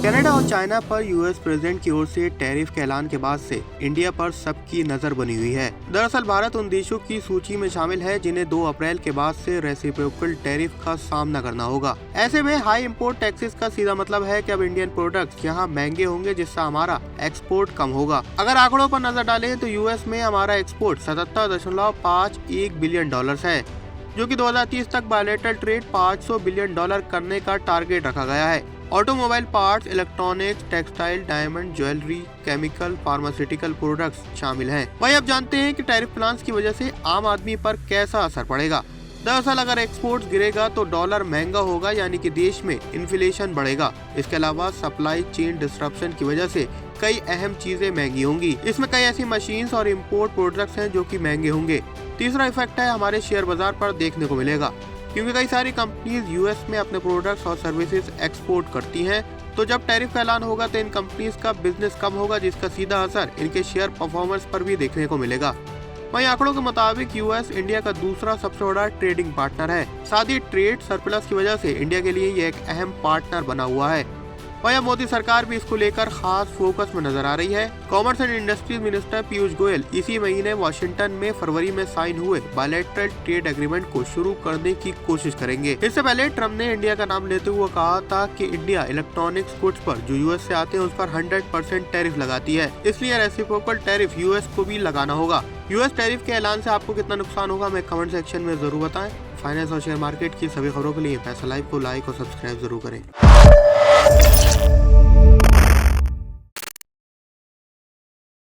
Canada और China पर US president की ओर से टैरिफ के ऐलान के बाद से इंडिया पर सबकी नजर बनी हुई है। दरअसल भारत उन देशों की सूची में शामिल है जिन्हें 2 अप्रैल के बाद से रेसिप्रोकल टैरिफ का सामना करना होगा। ऐसे में हाई इंपोर्ट टैक्सेस का सीधा मतलब है कि अब इंडियन प्रोडक्ट्स यहाँ महंगे होंगे, जिससे हमारा एक्सपोर्ट कम होगा। अगर आंकड़ों पर नजर डालें तो यूएस में हमारा एक्सपोर्ट 77.51 बिलियन डॉलर है, जो कि 2030 तक बायलैटरल ट्रेड 500 बिलियन डॉलर करने का टारगेट रखा गया है। Automobile parts, electronics, textile, diamond, jewellery, chemical, pharmaceutical products शामिल हैं। वहीं अब जानते हैं कि टैरिफ प्लान्स की वजह से आम आदमी पर कैसा असर पड़ेगा। दरअसल अगर एक्सपोर्ट्स गिरेगा तो डॉलर महंगा होगा, यानी कि देश में इन्फ्लेशन बढ़ेगा। इसके अलावा सप्लाई चेन डिस्ट्रप्शन की वजह से कई अहम चीजें महंगी होंगी। इसमें कई ऐसी मशीन्स और इम्पोर्ट प्रोडक्ट्स हैं जो कि महंगे होंगे। तीसरा इफेक्ट है हमारे शेयर बाजार पर देखने को मिलेगा, क्योंकि कई सारी कंपनीज यूएस में अपने प्रोडक्ट्स और सर्विसेज एक्सपोर्ट करती हैं। तो जब टैरिफ का ऐलान होगा तो इन कंपनीज का बिजनेस कम होगा, जिसका सीधा असर इनके शेयर परफॉर्मेंस पर भी देखने को मिलेगा। वहीं आंकड़ों के मुताबिक यूएस इंडिया का दूसरा सबसे बड़ा ट्रेडिंग पार्टनर है। साथ ही ट्रेड सरप्लस की वजह से इंडिया के लिए ये एक अहम पार्टनर बना हुआ है। वहीं मोदी सरकार भी इसको लेकर खास फोकस में नजर आ रही है। Commerce and industries minister Piyush Goyal इसी महीने वॉशिंगटन में फरवरी में साइन हुए बायलैटरल ट्रेड एग्रीमेंट को शुरू करने की कोशिश करेंगे। इससे पहले ट्रम्प ने इंडिया का नाम लेते हुए कहा था कि इंडिया इलेक्ट्रॉनिक्स गुड्स पर जो यूएस से आते हैं उस पर 100% टैरिफ लगाती है, इसलिए रेसिप्रोकल टैरिफ यूएस को भी लगाना होगा। यूएस टैरिफ के ऐलान से आपको कितना नुकसान होगा, हमें कमेंट सेक्शन में जरूर बताएं। फाइनेंस और शेयर मार्केट की सभी खबरों के लिए पैसा लाइव को लाइक और सब्सक्राइब जरूर करें।